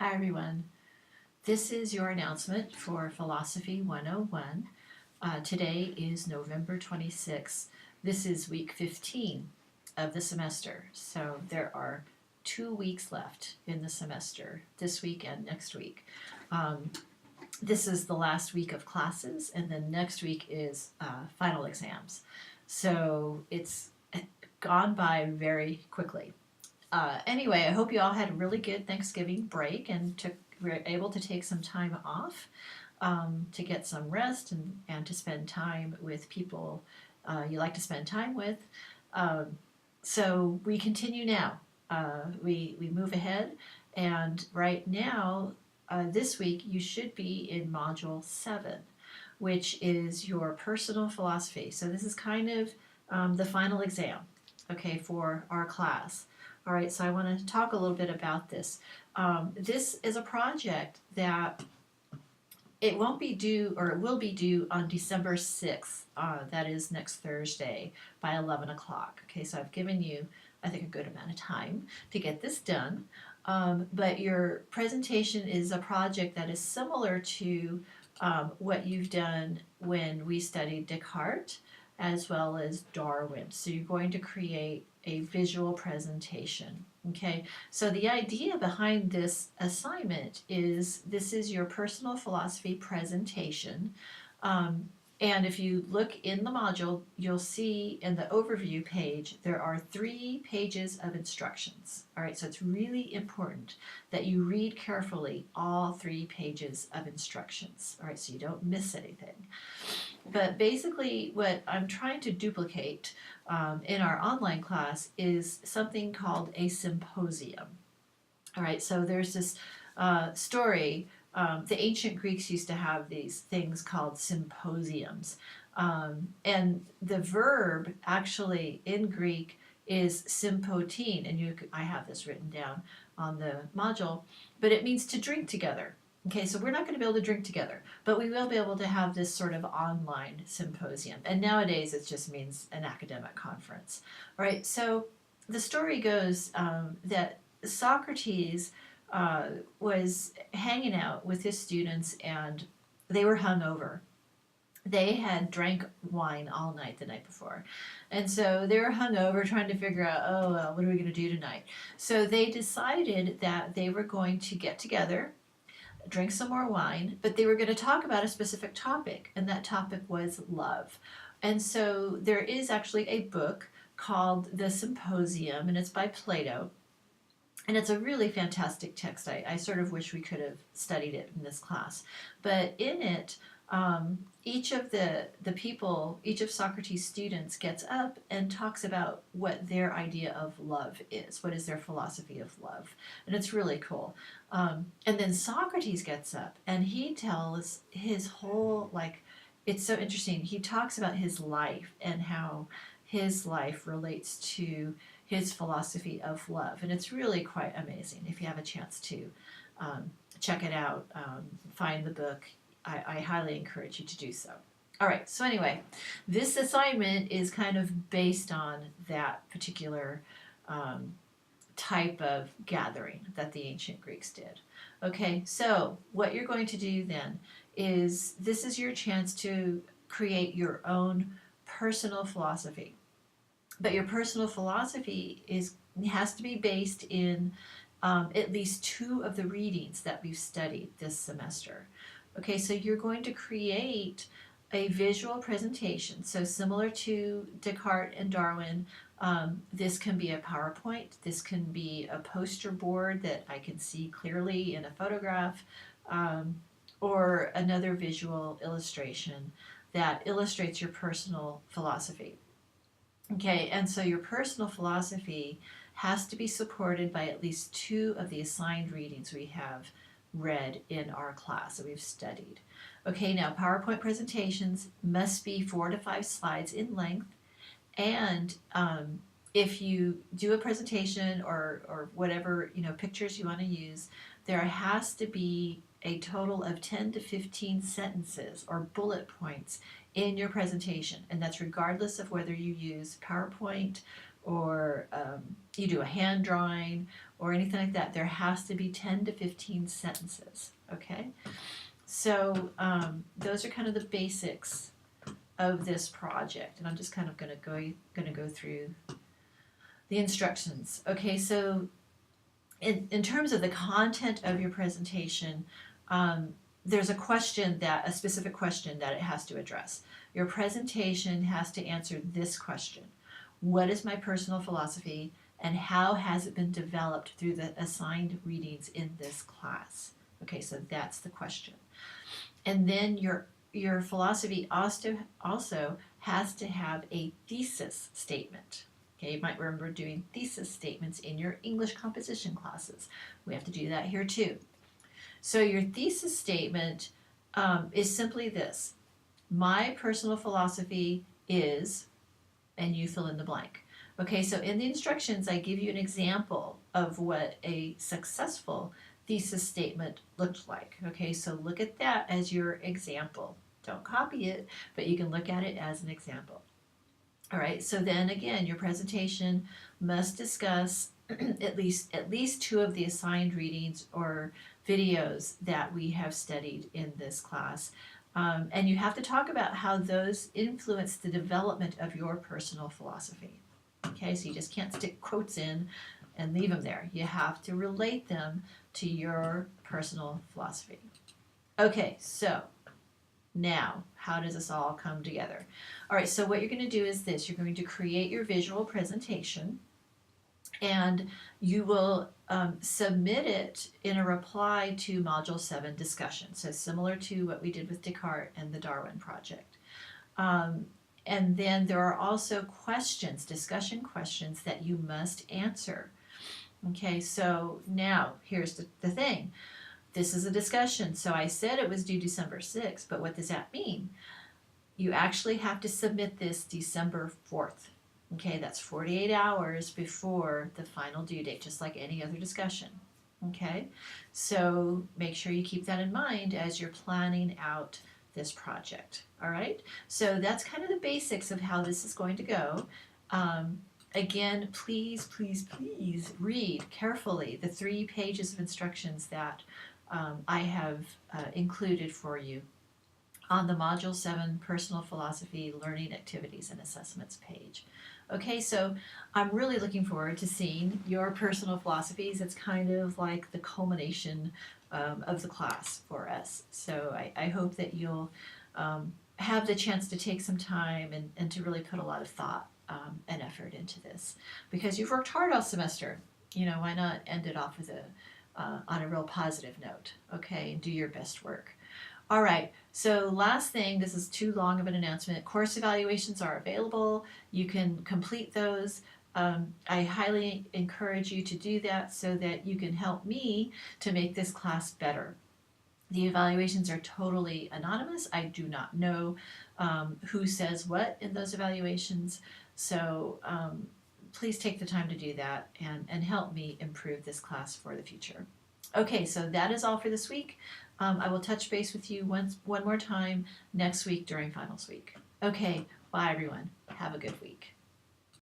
Hi everyone. This is your announcement for Philosophy 101. Today is November 26th. This is week 15 of the semester. So there are 2 weeks left in the semester, this week and next week. This is the last week of classes, and then next week is final exams. So it's gone by very quickly. Anyway, I hope you all had a really good Thanksgiving break and were able to take some time off to get some rest and to spend time with people you like to spend time with. So we continue now. We move ahead, and right now, this week, you should be in Module 7, which is your personal philosophy. So this is kind of the final exam, okay, for our class. All right, so I want to talk a little bit about this. This is a project that it won't be due, or it will be due on December 6th. That is next Thursday by 11 o'clock. Okay, so I've given you, I think, a good amount of time to get this done. But your presentation is a project that is similar to what you've done when we studied Descartes as well as Darwin. So you're going to create a visual presentation. Okay, so the idea behind this assignment is this is your personal philosophy presentation. And if you look in the module, you'll see in the overview page, there are 3 pages of instructions. All right, so it's really important that you read carefully all 3 pages of instructions. All right, so you don't miss anything. But basically, what I'm trying to duplicate in our online class is something called a symposium. All right, so there's this story. The ancient Greeks used to have these things called symposiums. And the verb actually in Greek is sympotein, and I have this written down on the module, but it means to drink together. Okay, so we're not going to be able to drink together, but we will be able to have this sort of online symposium. And nowadays it just means an academic conference. All right, so the story goes that Socrates was hanging out with his students and they were hungover. They had drank wine all night the night before. And so they were hungover trying to figure out, oh, well, what are we going to do tonight? So they decided that they were going to get together, drink some more wine, but they were going to talk about a specific topic, and that topic was love. And so there is actually a book called The Symposium, and it's by Plato. And it's a really fantastic text. I sort of wish we could have studied it in this class. But in it, each of the people, each of Socrates' students gets up and talks about what their idea of love is. What is their philosophy of love? And it's really cool. And then Socrates gets up and he tells his whole, it's so interesting. He talks about his life and how his life relates to his philosophy of love. And it's really quite amazing. If you have a chance to check it out, find the book, I highly encourage you to do so. All right, so anyway, this assignment is kind of based on that particular type of gathering that the ancient Greeks did. Okay, so what you're going to do then is this is your chance to create your own personal philosophy. But your personal philosophy has to be based in at least 2 of the readings that we've studied this semester. Okay, so you're going to create a visual presentation. So similar to Descartes and Darwin, this can be a PowerPoint, this can be a poster board that I can see clearly in a photograph, or another visual illustration that illustrates your personal philosophy. Okay, and so your personal philosophy has to be supported by at least 2 of the assigned readings we have read in our class that we've studied. Okay, now PowerPoint presentations must be 4 to 5 slides in length, and if you do a presentation or whatever pictures you want to use, there has to be a total of 10 to 15 sentences or bullet points in your presentation, and that's regardless of whether you use PowerPoint or you do a hand drawing or anything like that. There has to be 10 to 15 sentences, okay? So those are kind of the basics of this project, and I'm just kind of going to go through the instructions. Okay, so in terms of the content of your presentation, there's a specific question that it has to address. Your presentation has to answer this question: what is my personal philosophy, and how has it been developed through the assigned readings in this class? Okay, so that's the question. And then your philosophy also has to have a thesis statement. Okay, you might remember doing thesis statements in your English composition classes. We have to do that here too. So your thesis statement is simply this: my personal philosophy is, and you fill in the blank. Okay, so in the instructions, I give you an example of what a successful thesis statement looked like. Okay, so look at that as your example. Don't copy it, but you can look at it as an example. All right, so then again, your presentation must discuss at least two of the assigned readings or videos that we have studied in this class. And you have to talk about how those influence the development of your personal philosophy. Okay, so you just can't stick quotes in and leave them there. You have to relate them to your personal philosophy. Okay, so now, how does this all come together? All right, so what you're going to do is this. You're going to create your visual presentation, and you will submit it in a reply to Module 7 discussion. So similar to what we did with Descartes and the Darwin Project. And then there are also questions, discussion questions that you must answer. Okay, so now here's the thing. This is a discussion. So I said it was due December 6th, but what does that mean? You actually have to submit this December 4th. Okay, that's 48 hours before the final due date, just like any other discussion. Okay, so make sure you keep that in mind as you're planning out this project. All right, so that's kind of the basics of how this is going to go. Again, please read carefully the 3 pages of instructions that I have included for you on the Module 7 Personal Philosophy Learning Activities and Assessments page. Okay, so I'm really looking forward to seeing your personal philosophies. It's kind of like the culmination of the class for us. So I hope that you'll have the chance to take some time and to really put a lot of thought and effort into this, because you've worked hard all semester. You know, why not end it off with on a real positive note, okay, and do your best work. All right, so last thing, this is too long of an announcement. Course evaluations are available. You can complete those. I highly encourage you to do that so that you can help me to make this class better. The evaluations are totally anonymous. I do not know who says what in those evaluations, so please take the time to do that and help me improve this class for the future. Okay, so that is all for this week. I will touch base with you one more time next week during finals week. Okay, bye everyone. Have a good week.